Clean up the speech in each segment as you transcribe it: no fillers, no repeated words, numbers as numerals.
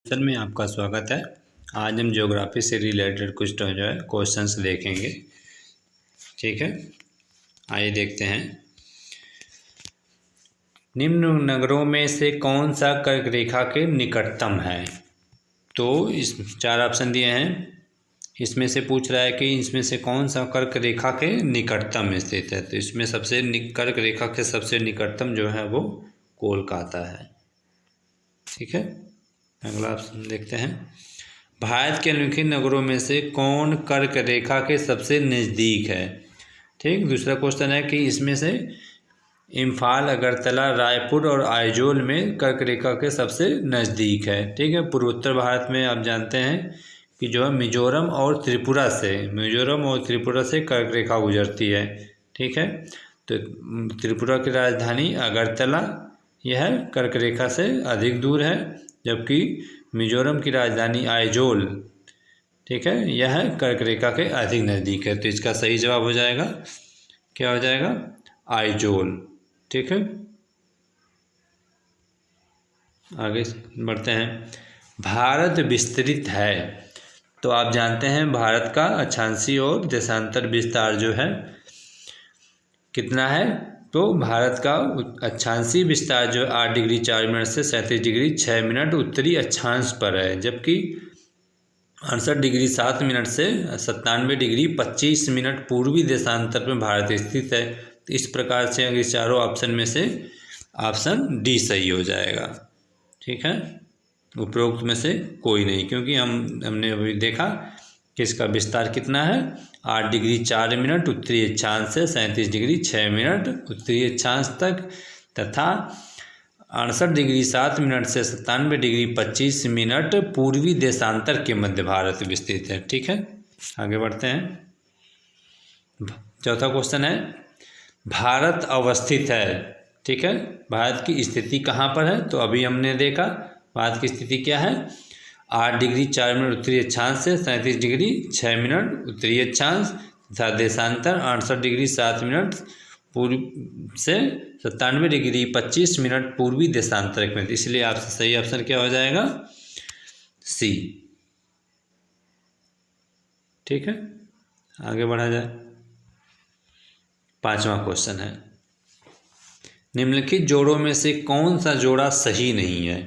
Session में आपका स्वागत है। आज हम ज्योग्राफी से रिलेटेड कुछ जो है क्वेश्चंस देखेंगे। ठीक है, आइए देखते हैं। निम्न नगरों में से कौन सा कर्क रेखा के निकटतम है? तो इस 4 ऑप्शन दिए हैं, इसमें से पूछ रहा है कि इसमें से कौन सा कर्क रेखा के निकटतम स्थित है। तो इसमें कर्क रेखा के सबसे निकटतम जो है वो कोलकाता है। ठीक है, अगला ऑप्शन देखते हैं। भारत के निम्नलिखित नगरों में से कौन कर्क रेखा के सबसे नज़दीक है? ठीक, दूसरा क्वेश्चन है कि इसमें से इम्फाल, अगरतला, रायपुर और आइजोल में कर्क रेखा के सबसे नज़दीक है। ठीक है, पूर्वोत्तर भारत में आप जानते हैं कि जो है मिजोरम और त्रिपुरा से कर्क रेखा गुजरती है। ठीक है, तो त्रिपुरा की राजधानी अगरतला यह कर्क रेखा से अधिक दूर है, जबकि मिजोरम की राजधानी आइजोल, ठीक है, यह कर्क रेखा के अधिक नज़दीक है। तो इसका सही जवाब हो जाएगा, क्या हो जाएगा? आइजोल। ठीक है, आगे बढ़ते हैं। भारत विस्तृत है, तो आप जानते हैं भारत का अक्षांशीय और देशांतर विस्तार जो है कितना है? तो भारत का अक्षांशीय विस्तार जो 8 डिग्री 4 मिनट से 37 डिग्री 6 मिनट उत्तरी अक्षांश पर है, जबकि 68 डिग्री 7 मिनट से 97 डिग्री 25 मिनट पूर्वी देशांतर में भारत स्थित है। तो इस प्रकार से अगर चारों ऑप्शन में से ऑप्शन डी सही हो जाएगा। ठीक है, उपरोक्त में से कोई नहीं, क्योंकि हमने अभी देखा कि इसका विस्तार कितना है, 8 डिग्री 4 मिनट उत्तरी अक्षांश से 37 डिग्री 6 मिनट उत्तरी अक्षांश तक, तथा 68 डिग्री 7 मिनट से 97 डिग्री 25 मिनट पूर्वी देशांतर के मध्य भारत विस्तृत है। ठीक है, आगे बढ़ते हैं। चौथा क्वेश्चन है, भारत अवस्थित है। ठीक है, भारत की स्थिति कहाँ पर है? तो अभी हमने देखा भारत की स्थिति क्या है, 8 डिग्री 4 मिनट उत्तरी अक्षांश से 37 डिग्री 6 मिनट उत्तरी अक्षांश तथा देशांतर 68 डिग्री 7 मिनट पूर्व से 97 डिग्री 25 मिनट पूर्वी देशांतर में। इसलिए आपसे सही ऑप्शन क्या हो जाएगा? सी। ठीक है, आगे बढ़ा जाए। 5वां क्वेश्चन है, निम्नलिखित जोड़ों में से कौन सा जोड़ा सही नहीं है?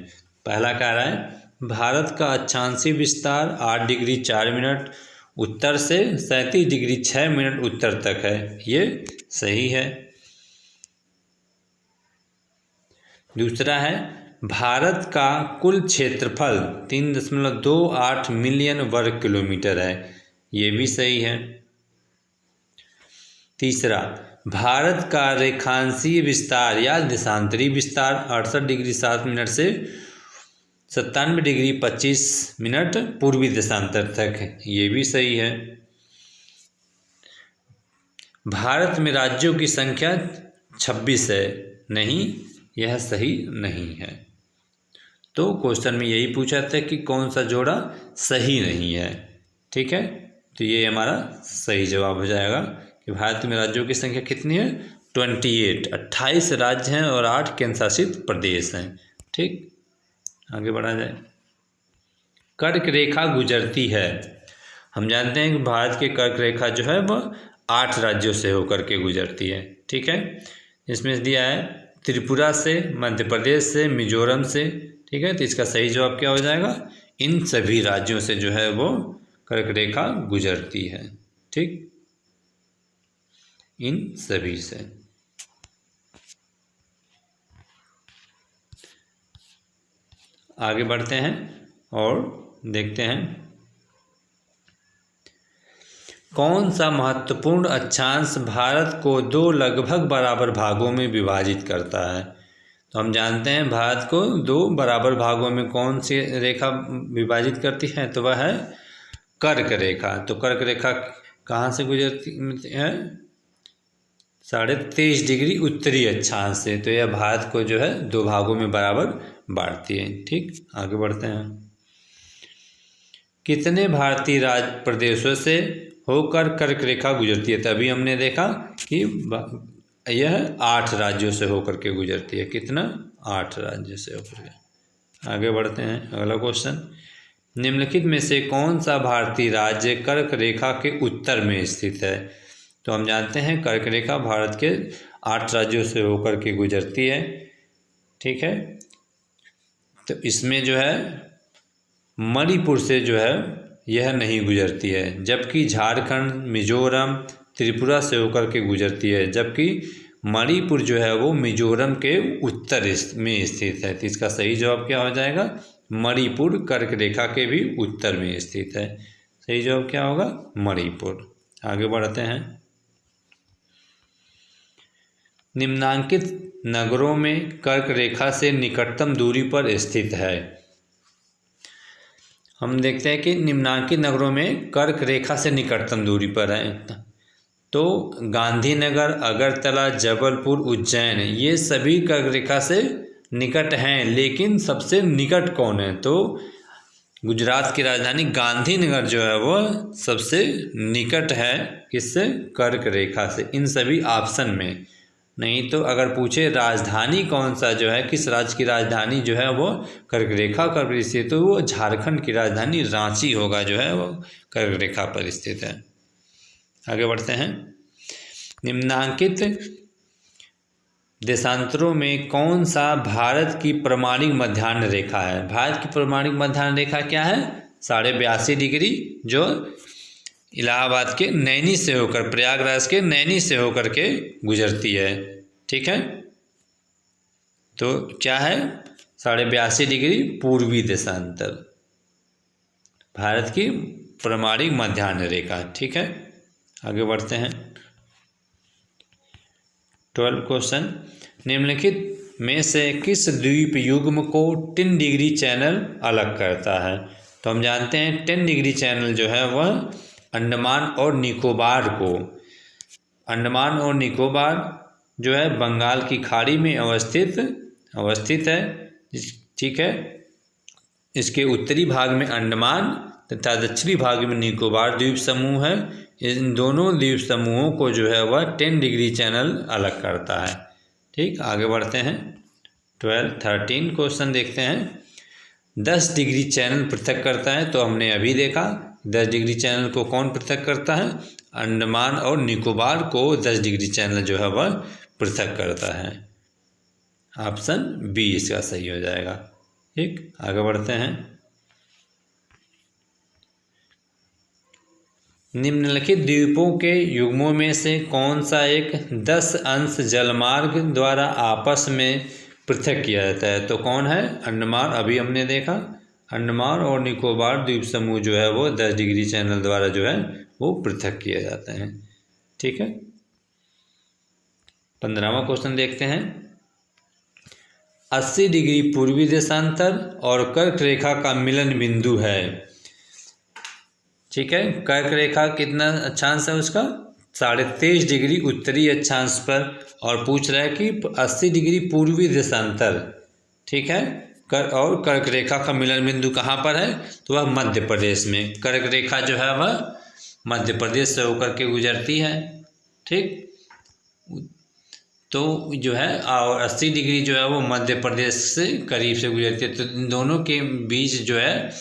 पहला कह रहा है भारत का अक्षांशीय विस्तार 8 डिग्री 4 मिनट उत्तर से 37 डिग्री 6 मिनट उत्तर तक है, ये सही है। दूसरा है भारत का कुल क्षेत्रफल 3.28 मिलियन वर्ग किलोमीटर है, ये भी सही है। तीसरा, भारत का रेखांशीय विस्तार या देशांतरी विस्तार 68 डिग्री 7 मिनट से 97 डिग्री 25 मिनट पूर्वी देशांतर तक है, ये भी सही है। भारत में राज्यों की संख्या 26 है, नहीं, यह सही नहीं है। तो क्वेश्चन में यही पूछा था कि कौन सा जोड़ा सही नहीं है। ठीक है, तो ये हमारा सही जवाब हो जाएगा कि भारत में राज्यों की संख्या कितनी है? 28 राज्य हैं और 8 केंद्र शासित प्रदेश हैं। ठीक, आगे बढ़ा जाए। कर्क रेखा गुजरती है, हम जानते हैं कि भारत की कर्क रेखा जो है वह 8 राज्यों से होकर के गुजरती है। ठीक है, इसमें दिया है त्रिपुरा से, मध्य प्रदेश से, मिजोरम से। ठीक है, तो इसका सही जवाब क्या हो जाएगा? इन सभी राज्यों से जो है वो कर्क रेखा गुजरती है। ठीक, इन सभी से। आगे बढ़ते हैं और देखते हैं कौन सा महत्वपूर्ण अक्षांश भारत को 2 लगभग बराबर भागों में विभाजित करता है। तो हम जानते हैं भारत को 2 बराबर भागों में कौन सी रेखा विभाजित करती है, तो वह है कर्क रेखा। तो कर्क रेखा कहाँ से गुजरती है? 23.5 डिग्री उत्तरी अक्षांश से। तो यह भारत को जो है 2 भागों में बराबर बांटती है। ठीक, आगे बढ़ते हैं। कितने भारतीय राज्य प्रदेशों से होकर कर्क रेखा गुजरती है? तभी हमने देखा कि यह 8 राज्यों से होकर के गुजरती है। कितना? 8 राज्यों से होकर के। आगे बढ़ते हैं, अगला क्वेश्चन, निम्नलिखित में से कौन सा भारतीय राज्य कर्क रेखा के उत्तर में स्थित है? तो हम जानते हैं कर्क रेखा भारत के 8 राज्यों से होकर के गुजरती है, ठीक है। तो इसमें जो है मणिपुर से जो है यह नहीं गुजरती है, जबकि झारखंड, मिजोरम, त्रिपुरा से होकर के गुजरती है, जबकि मणिपुर जो है वो मिजोरम के उत्तर में स्थित है। तो इसका सही जवाब क्या हो जाएगा? मणिपुर कर्क रेखा के भी उत्तर में स्थित है। सही जवाब क्या होगा? मणिपुर। आगे बढ़ते हैं, निम्नांकित नगरों में कर्क रेखा से निकटतम दूरी पर स्थित है। हम देखते हैं कि निम्नांकित नगरों में कर्क रेखा से निकटतम दूरी पर है। तो गांधीनगर, अगरतला, जबलपुर, उज्जैन, ये सभी कर्क रेखा से निकट हैं, लेकिन सबसे निकट कौन है? तो गुजरात की राजधानी गांधीनगर जो है वो सबसे निकट है, किससे? कर्क रेखा से, इन सभी ऑप्शन में। नहीं तो अगर पूछे राजधानी कौन सा जो है, किस राज्य की राजधानी जो है वो कर्क रेखा पर स्थित, तो वो झारखंड की राजधानी रांची होगा जो है वो कर्क रेखा पर स्थित है। आगे बढ़ते हैं, निम्नांकित देशांतरों में कौन सा भारत की प्रमाणिक मध्याह्न रेखा है? भारत की प्रमाणिक मध्याह्न रेखा क्या है? 82.5 डिग्री, जो इलाहाबाद के नैनी से होकर, प्रयागराज के नैनी से होकर के गुजरती है, ठीक है। तो क्या है? 82.5 डिग्री पूर्वी देशांतर, भारत की प्रमाणिक मध्याह्न रेखा, ठीक है। आगे बढ़ते हैं, 12 क्वेश्चन, निम्नलिखित में से किस द्वीप युग्म को 10 डिग्री चैनल अलग करता है? तो हम जानते हैं 10 डिग्री चैनल जो है वह अंडमान और निकोबार को, अंडमान और निकोबार जो है बंगाल की खाड़ी में अवस्थित है, ठीक है। इसके उत्तरी भाग में अंडमान तथा दक्षिणी भाग में निकोबार द्वीप समूह है। इन दोनों द्वीप समूहों को जो है वह 10 डिग्री चैनल अलग करता है, ठीक। आगे बढ़ते हैं, 13 क्वेश्चन देखते हैं, 10 डिग्री चैनल पृथक करता है। तो हमने अभी देखा 10 डिग्री चैनल को कौन पृथक करता है? अंडमान और निकोबार को 10 डिग्री चैनल जो है वह पृथक करता है। ऑप्शन बी इसका सही हो जाएगा, ठीक। आगे बढ़ते हैं, निम्नलिखित द्वीपों के युग्मों में से कौन सा एक 10 अंश जलमार्ग द्वारा आपस में पृथक किया जाता है? तो कौन है? अंडमान, अभी हमने देखा अंडमान और निकोबार द्वीप समूह जो है वो 10 डिग्री चैनल द्वारा जो है वो पृथक किए जाते हैं, ठीक है। 15वां क्वेश्चन देखते हैं, 80 डिग्री पूर्वी देशांतर और कर्क रेखा का मिलन बिंदु है, ठीक है। कर्क रेखा कितना अक्षांश है उसका? 23.5 डिग्री उत्तरी अक्षांश पर, और पूछ रहा है कि 80 डिग्री पूर्वी देशांतर, ठीक है। और कर्क रेखा का मिलन बिंदु कहाँ पर है? तो वह मध्य प्रदेश में, कर्क रेखा जो है वह मध्य प्रदेश से होकर के गुजरती है, ठीक। तो जो है और 80 डिग्री जो है वो मध्य प्रदेश से करीब से गुजरती है। तो इन दोनों के बीच जो है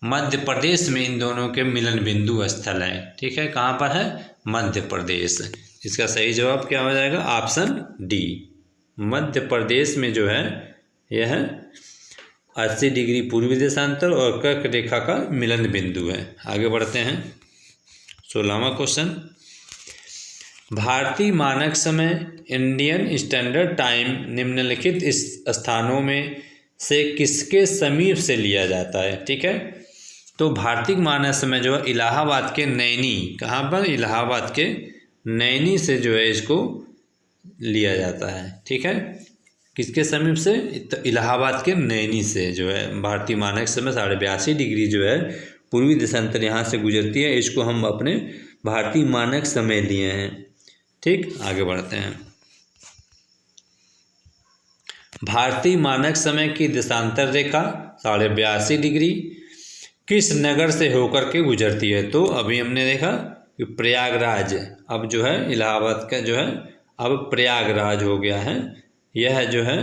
मध्य प्रदेश में इन दोनों के मिलन बिंदु स्थल है, ठीक है। कहाँ पर है? मध्य प्रदेश। इसका सही जवाब क्या हो जाएगा? ऑप्शन डी, मध्य प्रदेश में जो है यह 80 डिग्री पूर्वी देशांतर और कर्क रेखा का मिलन बिंदु है। आगे बढ़ते हैं, 16वां क्वेश्चन, भारतीय मानक समय इंडियन स्टैंडर्ड टाइम निम्नलिखित इस स्थानों में से किसके समीप से लिया जाता है? ठीक है, तो भारतीय मानक समय जो है इलाहाबाद के नैनी, कहाँ पर? इलाहाबाद के नैनी से जो है इसको लिया जाता है। ठीक है, किसके समीप से? तो इलाहाबाद के नैनी से जो है भारतीय मानक समय 82.5 डिग्री जो है पूर्वी देशांतर यहाँ से गुजरती है। इसको हम अपने भारतीय मानक समय लिए हैं। ठीक, आगे बढ़ते हैं। भारतीय मानक समय की देशांतर रेखा 82.5 डिग्री किस नगर से होकर के गुजरती है? तो अभी हमने देखा कि प्रयागराज, अब जो है इलाहाबाद का जो है अब प्रयागराज हो गया है। यह जो है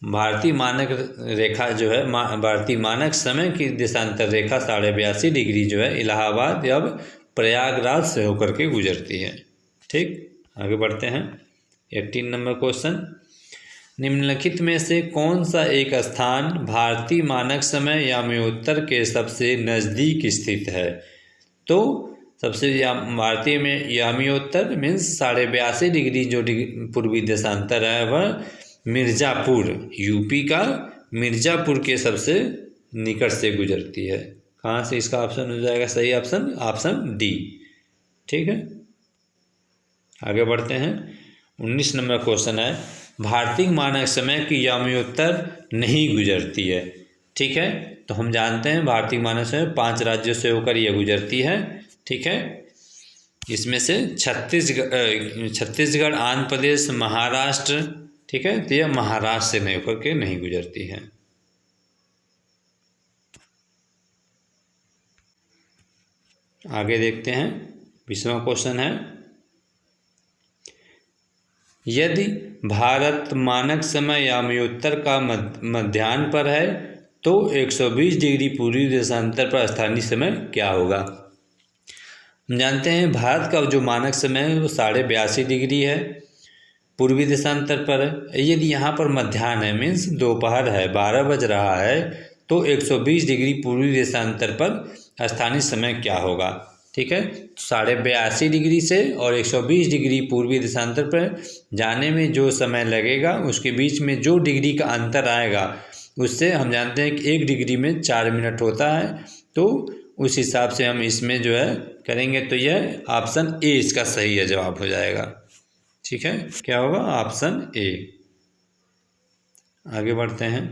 भारतीय मानक रेखा जो है भारतीय मानक समय की देशांतर रेखा 82.5 डिग्री जो है इलाहाबाद या प्रयागराज से होकर के गुजरती है। ठीक, आगे बढ़ते हैं। 18 नंबर क्वेश्चन, निम्नलिखित में से कौन सा एक स्थान भारतीय मानक समय याम्योत्तर के सबसे नज़दीक स्थित है? तो सबसे भारतीय में याम्योत्तर मीन्स 82.5 डिग्री जो पूर्वी देशांतर है वह मिर्ज़ापुर, यूपी का मिर्ज़ापुर के सबसे निकट से गुजरती है। कहाँ से? इसका ऑप्शन हो जाएगा सही ऑप्शन डी। ठीक है, आगे बढ़ते हैं। 19 नंबर क्वेश्चन है, भारतीय मानक समय की याम्योत्तर नहीं गुजरती है। ठीक है, तो हम जानते हैं भारतीय मानक समय 5 राज्यों से होकर यह गुजरती है। ठीक है, इसमें से छत्तीसगढ़, आंध्र प्रदेश, महाराष्ट्र, ठीक है, तो यह महाराष्ट्र से नहीं होकर के नहीं गुजरती है। आगे देखते हैं। 20वां क्वेश्चन है, यदि भारत मानक समय याम्योत्तर का मध्याह्न पर है तो 120 डिग्री पूर्वी देशांतर पर स्थानीय समय क्या होगा? हम जानते हैं भारत का जो मानक समय है वो 82.5 डिग्री है, पूर्वी देशांतर पर है। यदि यहाँ पर मध्याह्न है मीन्स दोपहर है, 12 बज रहा है, तो 120 डिग्री पूर्वी देशांतर पर स्थानीय समय क्या होगा? ठीक है, 82.5 डिग्री से और 120 डिग्री पूर्वी देशांतर पर जाने में जो समय लगेगा उसके बीच में जो डिग्री का अंतर आएगा उससे हम जानते हैं कि 1 डिग्री में 4 मिनट होता है, तो उस हिसाब से हम इसमें जो है करेंगे, तो यह ऑप्शन ए इसका सही है जवाब हो जाएगा। ठीक है, क्या होगा? Option A. आगे बढ़ते हैं।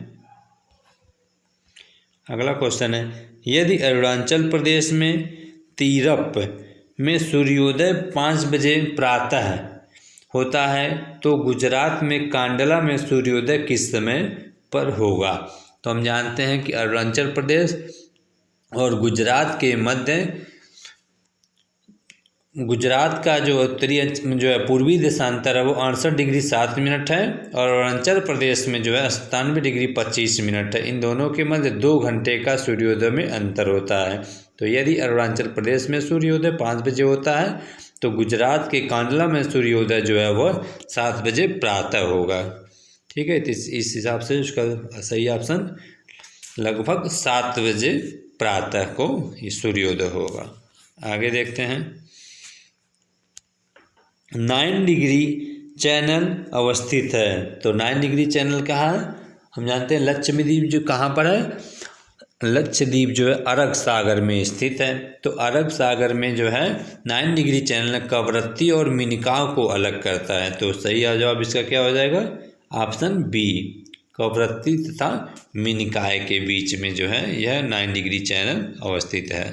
अगला क्वेश्चन है, यदि अरुणाचल प्रदेश में तीरप में सूर्योदय 5 बजे प्रातः होता है तो गुजरात में कांडला में सूर्योदय किस समय पर होगा? तो हम जानते हैं कि अरुणाचल प्रदेश और गुजरात के मध्य, गुजरात का जो उत्तरी जो है पूर्वी देशांतर है वो 68 डिग्री 7 मिनट है और अरुणाचल प्रदेश में जो है 97 डिग्री 25 मिनट है। इन दोनों के मध्य 2 घंटे का सूर्योदय में अंतर होता है। तो यदि अरुणाचल प्रदेश में सूर्योदय 5 बजे होता है तो गुजरात के कांडला में सूर्योदय जो है वह 7 बजे प्रातः होगा। ठीक है, तो इस हिसाब से उसका सही ऑप्शन लगभग 7 बजे प्रातः को ये सूर्योदय होगा। आगे देखते हैं। 9 डिग्री चैनल अवस्थित है, तो 9 डिग्री चैनल कहाँ है? हम जानते हैं लक्षद्वीप जो कहाँ पर है? लक्षद्वीप जो है अरब सागर में स्थित है। तो अरब सागर में जो है 9 डिग्री चैनल कवरत्ती और मिनिकॉय को अलग करता है। तो सही जवाब इसका क्या हो जाएगा? ऑप्शन बी, कवरत्ती तथा मिनिकॉय के बीच में जो है यह 9 डिग्री चैनल अवस्थित है।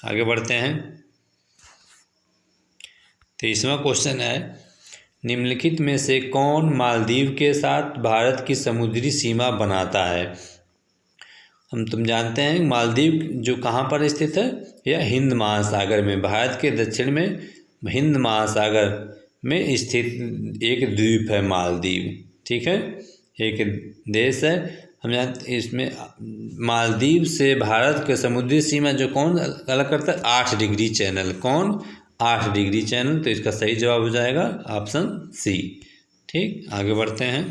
आगे बढ़ते हैं। 23वां क्वेश्चन है, निम्नलिखित में से कौन मालदीव के साथ भारत की समुद्री सीमा बनाता है? तुम जानते हैं मालदीव जो कहाँ पर स्थित है? यह हिंद महासागर में, भारत के दक्षिण में हिंद महासागर में स्थित एक द्वीप है मालदीव। ठीक है, एक देश है। हम जानते इसमें मालदीव से भारत के समुद्री सीमा जो कौन अलग करता है? 8 डिग्री चैनल। कौन? 8 डिग्री चैनल। तो इसका सही जवाब हो जाएगा ऑप्शन सी। ठीक, आगे बढ़ते हैं।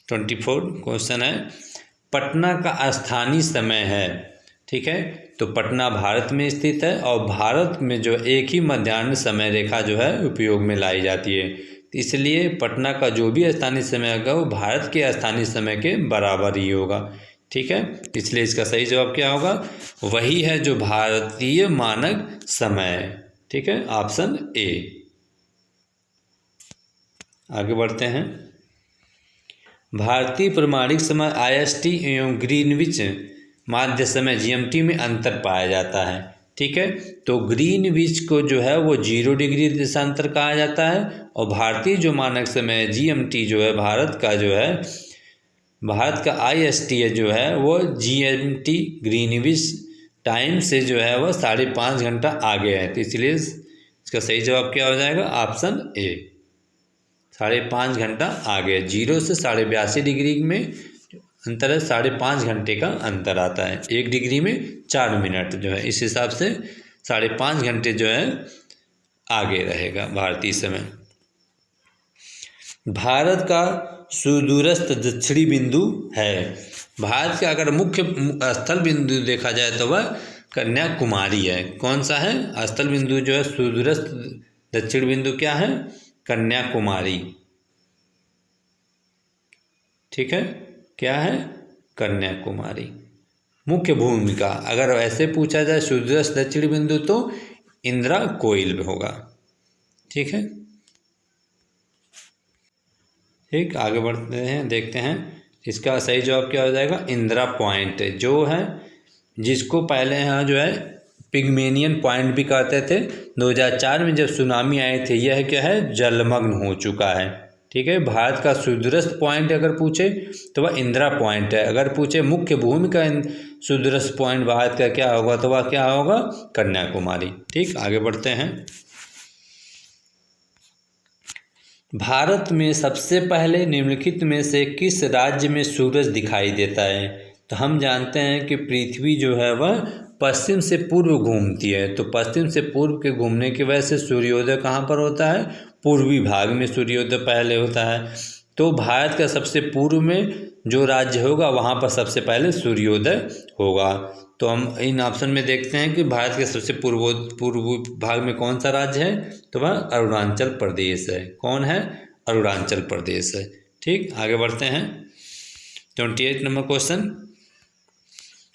24 क्वेश्चन है, पटना का स्थानीय समय है। ठीक है, तो पटना भारत में स्थित है और भारत में जो एक ही मध्याह्न समय रेखा जो है उपयोग में लाई जाती है, इसलिए पटना का जो भी स्थानीय समय होगा वो भारत के स्थानीय समय के बराबर ही होगा। ठीक है, इसलिए इसका सही जवाब क्या होगा? वही है जो भारतीय मानक समय। ठीक है, ऑप्शन ए। आगे बढ़ते हैं। भारतीय प्रमाणिक समय IST एवं ग्रीनविच माध्य समय GMT में अंतर पाया जाता है। ठीक है, तो ग्रीनविच को जो है वो 0 डिग्री देशांतर कहा जाता है और भारतीय जो मानक समय GMT जो है भारत का जो है, भारत का IST जो है वो GMT ग्रीनविच टाइम से जो है वह 5.5 घंटा आगे है। तो इसलिए इसका सही जवाब क्या हो जाएगा? Option A. 5.5 घंटा आगे। 0 से 82.5 डिग्री में अंतर है, 5.5 घंटे का अंतर आता है। 1 डिग्री में 4 मिनट जो है, इस हिसाब से 5.5 घंटे जो है आगे रहेगा भारतीय समय। भारत का सुदूरस्थ दक्षिणी बिंदु है। भारत का अगर मुख्य स्थल बिंदु देखा जाए तो वह कन्याकुमारी है। कौन सा है स्थल बिंदु जो है सुदूरस्थ दक्षिण बिंदु, क्या है? कन्याकुमारी। ठीक है, क्या है? कन्याकुमारी। मुख्य भूमिका अगर ऐसे पूछा जाए सुदूरस्थ दक्षिण बिंदु तो इंदिरा कोइल होगा। ठीक है, ठीक, आगे बढ़ते हैं, देखते हैं इसका सही जवाब क्या हो जाएगा। इंदिरा पॉइंट जो है, जिसको पहले यहाँ जो है पिग्मेलियन पॉइंट भी कहते थे। 2004 में जब सुनामी आई थी, यह क्या है? जलमग्न हो चुका है। ठीक है, भारत का सुदूरस्थ पॉइंट अगर पूछे तो वह इंदिरा पॉइंट है। अगर पूछे मुख्य भूमि का सुदूरस्थ पॉइंट भारत का क्या होगा तो वह क्या होगा? कन्याकुमारी। ठीक, आगे बढ़ते हैं। भारत में सबसे पहले निम्नलिखित में से किस राज्य में सूरज दिखाई देता है? तो हम जानते हैं कि पृथ्वी जो है वह पश्चिम से पूर्व घूमती है, तो पश्चिम से पूर्व के घूमने की वजह से सूर्योदय कहाँ पर होता है? पूर्वी भाग में सूर्योदय पहले होता है। तो भारत का सबसे पूर्व में जो राज्य होगा वहाँ पर सबसे पहले सूर्योदय होगा। तो हम इन ऑप्शन में देखते हैं कि भारत के सबसे पूर्व भाग में कौन सा राज्य है, तो वह अरुणाचल प्रदेश है। कौन है? अरुणाचल प्रदेश है। ठीक, आगे बढ़ते हैं। 28 नंबर क्वेश्चन,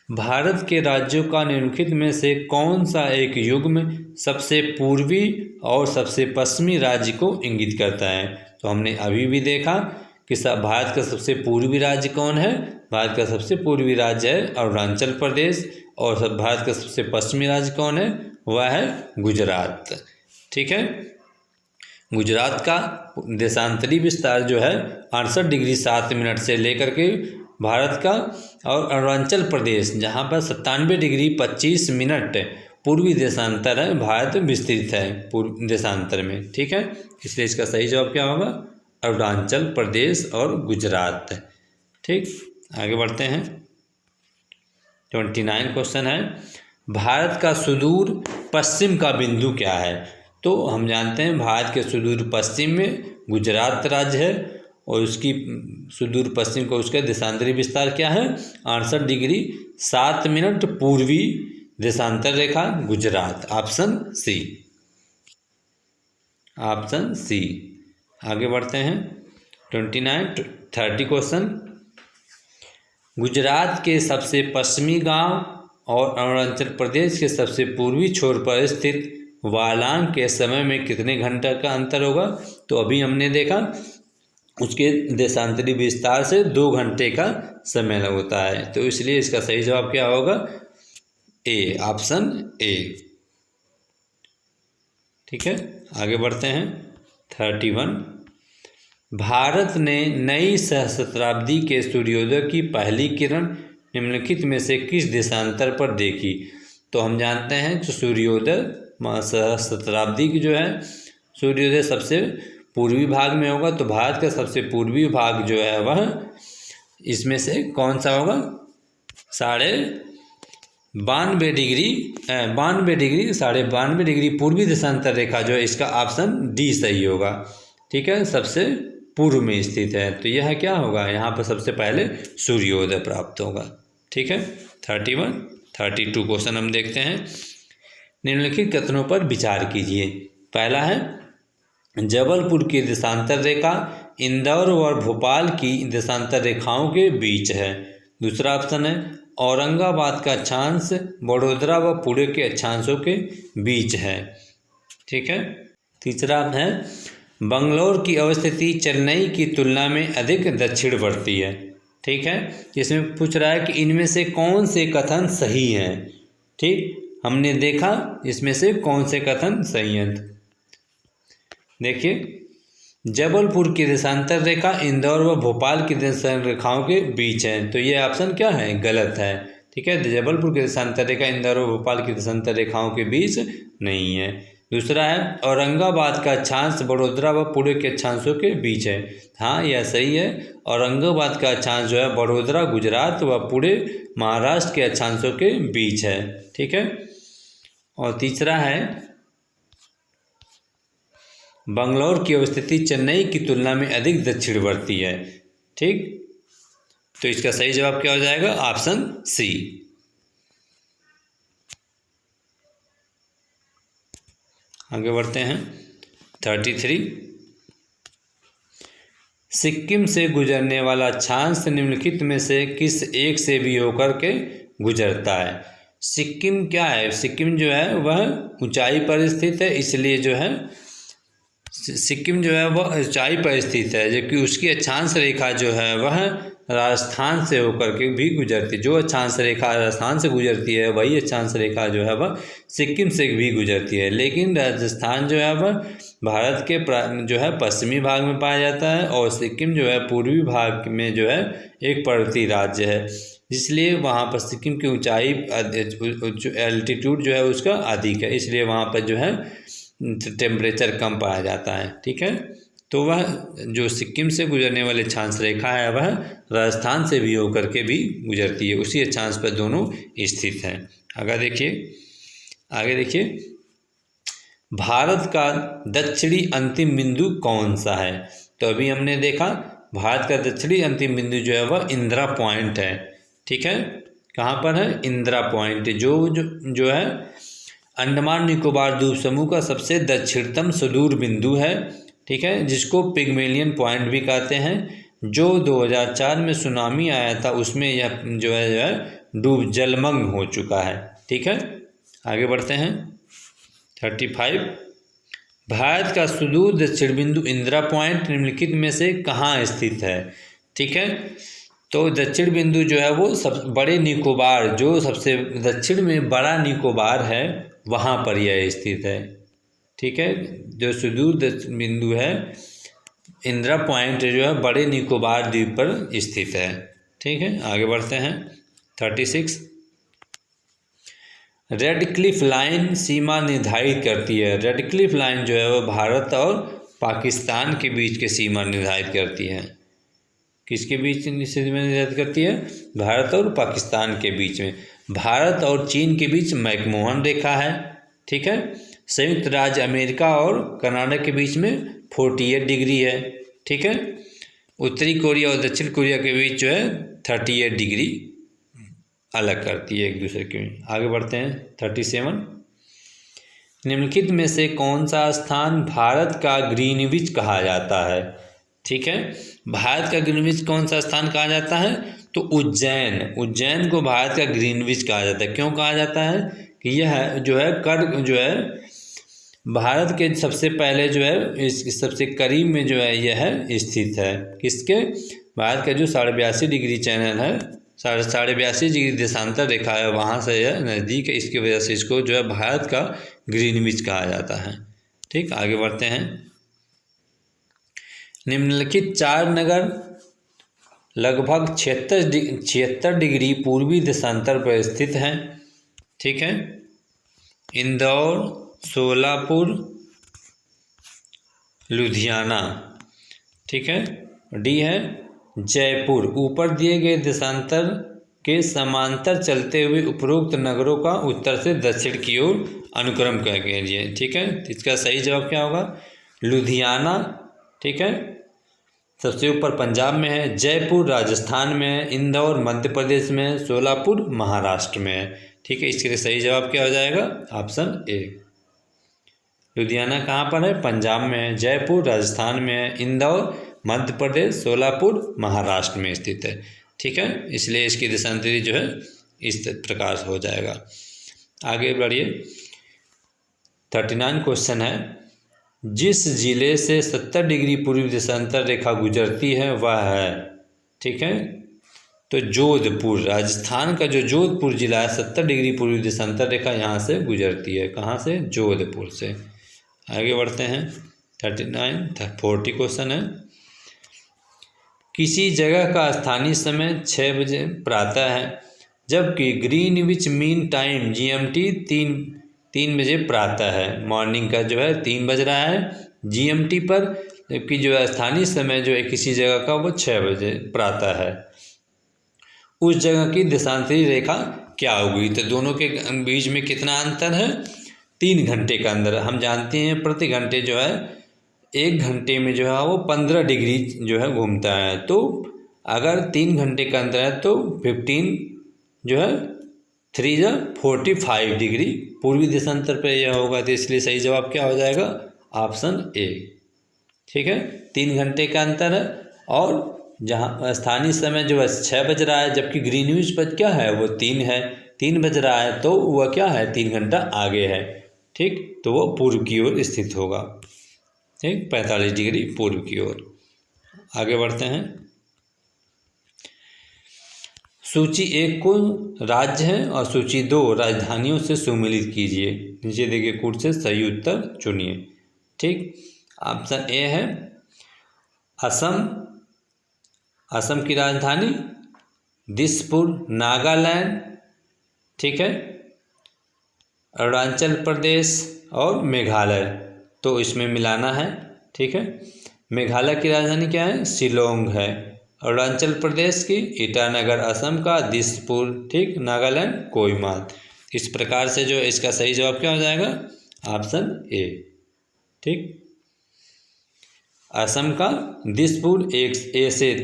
भारत के राज्यों का निम्नलिखित में से कौन सा एक युग्म सबसे पूर्वी और सबसे पश्चिमी राज्य को इंगित करता है? तो हमने अभी भी देखा कि भारत का सबसे पूर्वी राज्य कौन है? भारत का सबसे पूर्वी राज्य है अरुणाचल प्रदेश। और भारत का सबसे पश्चिमी राज्य कौन है? वह है गुजरात। ठीक है, गुजरात का देशांतरी विस्तार जो है 68 डिग्री 7 मिनट से लेकर के भारत का, और अरुणाचल प्रदेश जहाँ पर 97 डिग्री 25 मिनट पूर्वी देशांतर है, भारत विस्तृत है पूर्व देशांतर में। ठीक है, इसलिए इसका सही जवाब क्या होगा? अरुणाचल प्रदेश और गुजरात। ठीक, आगे बढ़ते हैं। 29 क्वेश्चन है, भारत का सुदूर पश्चिम का बिंदु क्या है? तो हम जानते हैं भारत के सुदूर पश्चिम में गुजरात राज्य है, और उसकी सुदूर पश्चिम को उसका देशांतरी विस्तार क्या है? 68 डिग्री 7 मिनट पूर्वी देशांतर रेखा Gujarat. Option C, option C. आगे बढ़ते हैं। 30 क्वेश्चन, गुजरात के सबसे पश्चिमी गांव और अरुणाचल प्रदेश के सबसे पूर्वी छोर पर स्थित वालांग के समय में कितने घंटे का अंतर होगा? तो अभी हमने देखा उसके देशांतरी विस्तार से 2 घंटे का समय होता है, तो इसलिए इसका सही जवाब क्या होगा? ए, ऑप्शन ए। ठीक है, आगे बढ़ते हैं। 31, भारत ने नई सहस्त्राब्दी के सूर्योदय की पहली किरण निम्नलिखित में से किस देशांतर पर देखी? तो हम जानते हैं जो सूर्योदय सहस्त्राब्दी की जो है सूर्योदय सबसे पूर्वी भाग में होगा, तो भारत का सबसे पूर्वी भाग जो है वह इसमें से कौन सा होगा? 92.5 डिग्री पूर्वी देशांतर रेखा जो है, इसका ऑप्शन डी सही होगा। ठीक है, सबसे पूर्व में स्थित है, तो यह क्या होगा? यहाँ पर सबसे पहले सूर्योदय प्राप्त होगा। ठीक है, 32 क्वेश्चन हम देखते हैं। निम्नलिखित कथनों पर विचार कीजिए। पहला है जबलपुर की देशांतर रेखा इंदौर और भोपाल की देशांतर रेखाओं के बीच है। दूसरा ऑप्शन है औरंगाबाद का अक्षांश वडोदरा व पुणे के अक्षांशों के बीच है। ठीक है, तीसरा है बंगलौर की अवस्थिति चेन्नई की तुलना में अधिक दक्षिणवर्ती है। ठीक है, इसमें पूछ रहा है कि इनमें से कौन से कथन सही हैं। ठीक, हमने देखा इसमें से कौन से कथन सही हैं। देखिए, जबलपुर की देशांतर रेखा इंदौर व भोपाल की देशांतर रेखाओं के बीच है, तो ये ऑप्शन क्या है? गलत है। ठीक है, जबलपुर की देशांतर रेखा इंदौर व भोपाल की देशांतर रेखाओं के बीच नहीं है। दूसरा है औरंगाबाद का अक्षांश बड़ोदरा व पुणे के अक्षांशों के बीच है। हाँ, यह सही है। औरंगाबाद का अक्षांश जो है बड़ोदरा गुजरात व पुणे महाराष्ट्र के अक्षांशों के बीच है। ठीक है। और तीसरा है बंगलौर की अवस्थिति चेन्नई की तुलना में अधिक दक्षिणवर्ती है। ठीक, तो इसका सही जवाब क्या हो जाएगा? Option C. आगे बढ़ते हैं 33। सिक्किम से गुजरने वाला अक्षांश निम्नलिखित में से किस एक से भी होकर के गुजरता है? सिक्किम क्या है? सिक्किम जो है वह ऊंचाई पर स्थित है, इसलिए जो है सिक्किम जो है वह ऊंचाई पर स्थित है, जबकि उसकी अक्षांश रेखा जो है वह राजस्थान से होकर के भी गुजरती है। जो अक्षांश रेखा राजस्थान से गुजरती है वही अक्षांश रेखा जो है वह सिक्किम से भी गुजरती है। लेकिन राजस्थान जो है वह भारत के जो है पश्चिमी भाग में पाया जाता है और सिक्किम जो है पूर्वी भाग में जो है एक पर्वतीय राज्य है, इसलिए वहाँ पर सिक्किम की ऊंचाई एल्टीट्यूड जो है उसका अधिक है, इसलिए वहाँ पर जो है टेम्परेचर कम पाया जाता है। ठीक है, तो वह जो सिक्किम से गुजरने वाली अक्षांश रेखा है वह राजस्थान से भी होकर के भी गुजरती है, उसी अक्षांश पर दोनों स्थित हैं। आगे देखिए भारत का दक्षिणी अंतिम बिंदु कौन सा है? तो अभी हमने देखा भारत का दक्षिणी अंतिम बिंदु जो है वह इंदिरा पॉइंट है। ठीक है, कहाँ पर है? इंदिरा पॉइंट, जो है अंडमान निकोबार द्वीप समूह का सबसे दक्षिणतम सुदूर बिंदु है। ठीक है, जिसको पिग्मेलियन पॉइंट भी कहते हैं। जो 2004 में सुनामी आया था उसमें यह जो है डूब जलमग्न हो चुका है। ठीक है, आगे बढ़ते हैं 35। भारत का सुदूर दक्षिण बिंदु इंदिरा पॉइंट निम्नलिखित में से कहाँ स्थित है? ठीक है, तो दक्षिण बिंदु जो है वो बड़े निकोबार, जो सबसे दक्षिण में बड़ा निकोबार है वहाँ पर यह स्थित है। ठीक है, जो सुदूर बिंदु है इंदिरा पॉइंट जो है बड़े निकोबार द्वीप पर स्थित है। ठीक है, आगे बढ़ते हैं 36। रेड क्लिफ लाइन सीमा निर्धारित करती है। रेड क्लिफ लाइन जो है वह भारत और पाकिस्तान के बीच की सीमा निर्धारित करती है। किसके बीच सीमा निर्धारित करती है? भारत और पाकिस्तान के बीच में। भारत और चीन के बीच मैकमोहन रेखा है। ठीक है, संयुक्त राज्य अमेरिका और कनाडा के बीच में 48 डिग्री है। ठीक है, उत्तरी कोरिया और दक्षिण कोरिया के बीच जो है 38 डिग्री अलग करती है एक दूसरे के। आगे बढ़ते हैं 37। निम्नलिखित में से कौन सा स्थान भारत का ग्रीनविच कहा जाता है? ठीक है, भारत का ग्रीनविच कौन सा स्थान कहा जाता है? तो उज्जैन को भारत का ग्रीनविच कहा जाता है। क्यों कहा जाता है? कि यह जो है भारत के सबसे पहले जो है इस सबसे करीब में जो है यह स्थित है। किसके? भारत का जो 82.5 डिग्री चैनल है, 82.5 डिग्री देशांतर रेखा है, वहाँ से यह नज़दीक है, इसकी वजह से इसको जो है भारत का ग्रीनविच कहा जाता है। ठीक, आगे बढ़ते हैं। निम्नलिखित 4 नगर लगभग 76 डिग्री पूर्वी देशांतर पर स्थित हैं। ठीक है, इंदौर, सोलापुर, लुधियाना। ठीक है, डी है जयपुर। ऊपर दिए गए देशांतर के समांतर चलते हुए उपरोक्त नगरों का उत्तर से दक्षिण की ओर अनुक्रम कर लीजिए। ठीक है, इसका सही जवाब क्या होगा? लुधियाना। ठीक है, सबसे ऊपर पंजाब में है, जयपुर राजस्थान में है, इंदौर मध्य प्रदेश में है, सोलापुर महाराष्ट्र में है। ठीक है, इसके लिए सही जवाब क्या हो जाएगा? Option A. लुधियाना कहाँ पर है? पंजाब में है, जयपुर राजस्थान में है, इंदौर मध्य प्रदेश, सोलापुर महाराष्ट्र में स्थित है। ठीक है, इसलिए इसकी देशांतरी जो है इस प्रकार से हो जाएगा। आगे बढ़िए 39 क्वेश्चन है, जिस जिले से 70 डिग्री पूर्वी देशांतर रेखा गुजरती है वह है। ठीक है, तो जोधपुर, राजस्थान का जो जोधपुर जिला है 70 डिग्री पूर्वी देशांतर रेखा यहाँ से गुजरती है। कहाँ से? जोधपुर से। आगे बढ़ते हैं 40 क्वेश्चन है, किसी जगह का स्थानीय समय 6 बजे प्रातः है, जबकि ग्रीनविच मीन टाइम GMT 3 बजे प्रातः है, मॉर्निंग का जो है 3 बज रहा है GMT पर, जबकि जो है स्थानीय समय जो है किसी जगह का वो 6 बजे प्रातः है। उस जगह की देशांतरी रेखा क्या होगी? तो दोनों के बीच में कितना अंतर है? 3 घंटे का अंदर। हम जानते हैं प्रति घंटे जो है 1 घंटे में जो है वो 15 डिग्री जो है घूमता है, तो अगर 3 घंटे का अंदर है तो 15 जो है 3 जा 45 डिग्री पूर्वी देशांतर पर यह होगा। तो इसलिए सही जवाब क्या हो जाएगा? Option A. ठीक है, 3 घंटे का अंतर है और जहाँ स्थानीय समय जो है 6 बज रहा है, जबकि ग्रीनविच पर क्या है वो 3 है, 3 बज रहा है तो वह क्या है 3 घंटा आगे है। ठीक, तो वो पूर्व की ओर स्थित होगा। ठीक, 45 डिग्री पूर्व की ओर। आगे बढ़ते हैं। सूची 1 को राज्य है और सूची 2 राजधानियों से सुमेलित कीजिए। नीचे देखिए कूट से सही उत्तर चुनिए। ठीक, ऑप्शन ए है असम, असम की राजधानी दिसपुर, नागालैंड, ठीक है, अरुणाचल प्रदेश और मेघालय, तो इसमें मिलाना है। ठीक है, मेघालय की राजधानी क्या है? शिलोंग है। अरुणाचल प्रदेश की ईटानगर, असम का दिसपुर, ठीक, नागालैंड कोहिमा। इस प्रकार से जो इसका सही जवाब क्या हो जाएगा? Option A. ठीक, असम का दिसपुर 1 ए से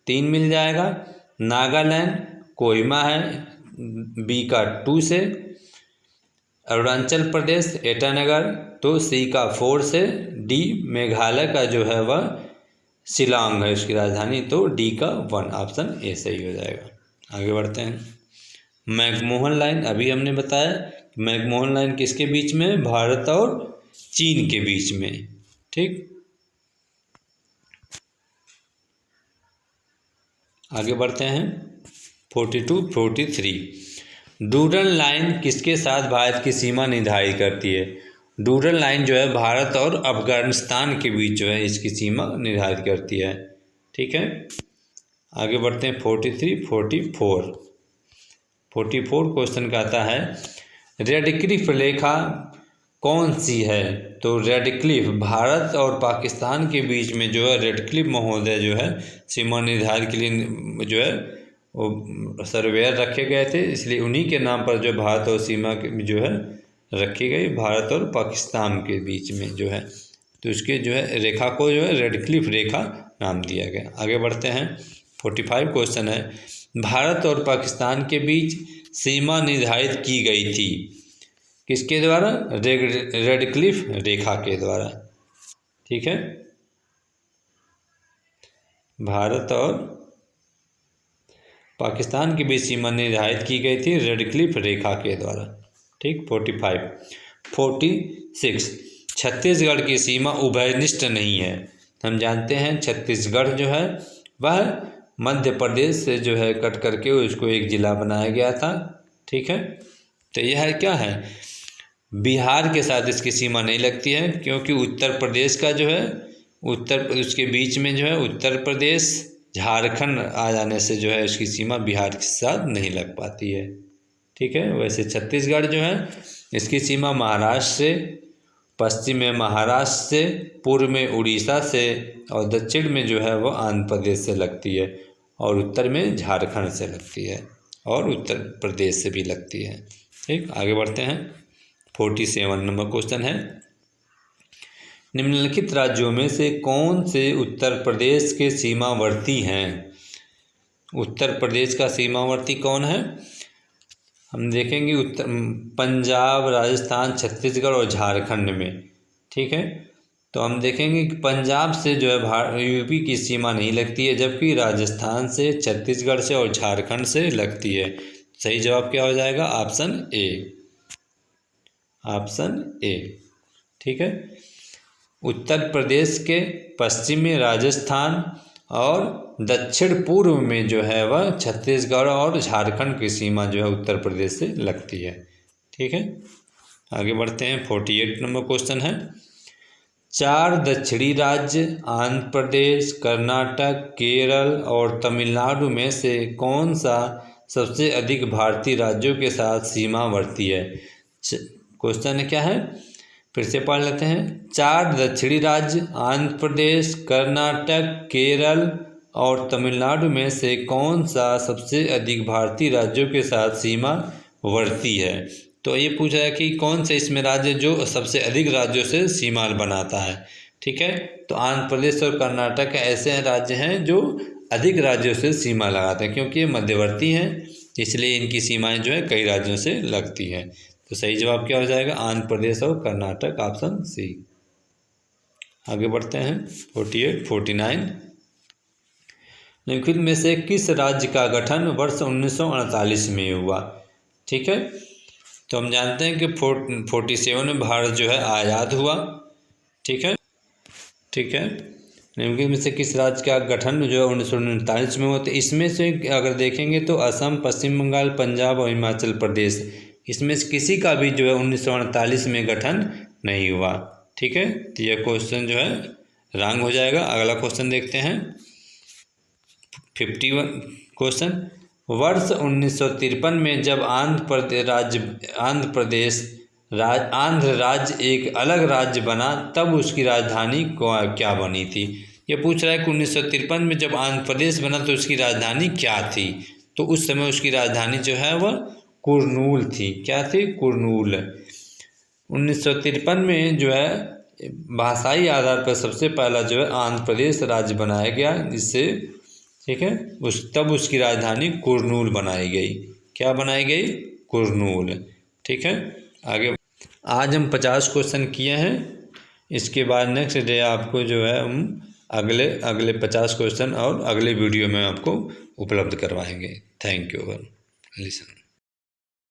3 मिल जाएगा, नागालैंड कोहिमा है बी का 2 से, अरुणाचल प्रदेश ईटानगर तो सी का 4 से, डी मेघालय का जो है वह शिलांग है उसकी राजधानी, तो डी का 1 ऑप्शन ए सही हो जाएगा। आगे बढ़ते हैं। मैकमोहन लाइन, अभी हमने बताया मैकमोहन लाइन किसके बीच में? भारत और चीन के बीच में। ठीक, आगे बढ़ते हैं। 42, 43 डूरन लाइन किसके साथ भारत की सीमा निर्धारित करती है? डूरन लाइन जो है भारत और अफगानिस्तान के बीच जो है इसकी सीमा निर्धारित करती है। ठीक है, आगे बढ़ते हैं। 43, 44 क्वेश्चन का आता है रेडक्लिफ रेखा कौन सी है? तो रेडक्लिफ भारत और पाकिस्तान के बीच में जो है रेडक्लिफ महोदय जो है सीमा निर्धारण के लिए जो है वो सर्वेयर रखे गए थे, इसलिए उन्हीं के नाम पर जो भारत और सीमा जो है रखी गई, भारत और पाकिस्तान के बीच में जो है, तो उसके जो है रेखा को जो है रेडक्लिफ रेखा नाम दिया गया। आगे बढ़ते हैं। 45 क्वेश्चन है भारत और पाकिस्तान के बीच सीमा निर्धारित की गई थी किसके द्वारा? रेडक्लिफ रेखा के द्वारा। ठीक है, भारत और पाकिस्तान के बीच सीमा निर्धारित की गई थी रेडक्लिफ रेखा के द्वारा। ठीक, 45। 46 छत्तीसगढ़ की सीमा उभयनिष्ठ नहीं है। हम जानते हैं छत्तीसगढ़ जो है वह मध्य प्रदेश से जो है कट करके उसको एक जिला बनाया गया था। ठीक है, तो यह क्या है? बिहार के साथ इसकी सीमा नहीं लगती है, क्योंकि उत्तर प्रदेश का जो है उसके बीच में जो है उत्तर प्रदेश झारखंड आ जाने से जो है उसकी सीमा बिहार के साथ नहीं लग पाती है। ठीक है, वैसे छत्तीसगढ़ जो है इसकी सीमा महाराष्ट्र से, पश्चिम में महाराष्ट्र से, पूर्व में उड़ीसा से और दक्षिण में जो है वो आंध्र प्रदेश से लगती है और उत्तर में झारखंड से लगती है और उत्तर प्रदेश से भी लगती है। ठीक, आगे बढ़ते हैं। 47 नंबर क्वेश्चन है निम्नलिखित राज्यों में से कौन से उत्तर प्रदेश के सीमावर्ती हैं? उत्तर प्रदेश का सीमावर्ती कौन है? हम देखेंगे पंजाब, राजस्थान, छत्तीसगढ़ और झारखंड में। ठीक है, तो हम देखेंगे कि पंजाब से जो है यूपी की सीमा नहीं लगती है, जबकि राजस्थान से, छत्तीसगढ़ से और झारखंड से लगती है। सही जवाब क्या हो जाएगा? Option A, option A. ठीक है, उत्तर प्रदेश के पश्चिम में राजस्थान और दक्षिण पूर्व में जो है वह छत्तीसगढ़ और झारखंड की सीमा जो है उत्तर प्रदेश से लगती है। ठीक है, आगे बढ़ते हैं। 48 नंबर क्वेश्चन है 4 दक्षिणी राज्य आंध्र प्रदेश, कर्नाटक, केरल और तमिलनाडु में से कौन सा सबसे अधिक भारतीय राज्यों के साथ सीमावर्ती है? क्वेश्चन क्या है, फिर से पढ़ लेते हैं। 4 दक्षिणी राज्य आंध्र प्रदेश, कर्नाटक, केरल और तमिलनाडु में से कौन सा सबसे अधिक भारतीय राज्यों के साथ सीमावर्ती है। तो ये पूछा है कि कौन से इसमें राज्य जो सबसे अधिक राज्यों से सीमा बनाता है। ठीक है, तो आंध्र प्रदेश और कर्नाटक ऐसे राज्य हैं जो अधिक राज्यों से सीमा लगाते हैं, क्योंकि ये मध्यवर्ती हैं इसलिए इनकी सीमाएं जो है कई राज्यों से लगती हैं। तो सही जवाब क्या हो जाएगा, आंध्र प्रदेश और कर्नाटक, ऑप्शन सी। आगे बढ़ते हैं 49 निम्नलिखित में से किस राज्य का गठन वर्ष 1948 में हुआ। ठीक है, तो हम जानते हैं कि 47 में भारत जो है आज़ाद हुआ। ठीक है, निम्नलिखित में से किस राज्य का गठन जो है 1949 में हुआ। तो इसमें से अगर देखेंगे तो असम, पश्चिम बंगाल, पंजाब और हिमाचल प्रदेश, इसमें से किसी का भी जो है 1948 में गठन नहीं हुआ। ठीक है, तो यह क्वेश्चन जो है रॉन्ग हो जाएगा। अगला क्वेश्चन देखते हैं 51 क्वेश्चन। वर्ष 1953 में जब आंध्र राज्य एक अलग राज्य बना तब उसकी राजधानी क्या बनी थी। ये पूछ रहा है कि 1953 में जब आंध्र प्रदेश बना तो उसकी राजधानी क्या थी। तो उस समय उसकी राजधानी जो है वह कुरनूल थी। क्या थी, कुरनूल। 1953 में जो है भाषाई आधार पर सबसे पहला जो है आंध्र प्रदेश राज्य बनाया गया, जिससे ठीक है तब उसकी राजधानी कुरनूल बनाई गई। क्या बनाई गई, कुरनूल। ठीक है, आगे आज हम 50 क्वेश्चन किए हैं। इसके बाद नेक्स्ट डे आपको जो है हम अगले 50 क्वेश्चन और अगले वीडियो में आपको उपलब्ध करवाएंगे। Thank you for listen.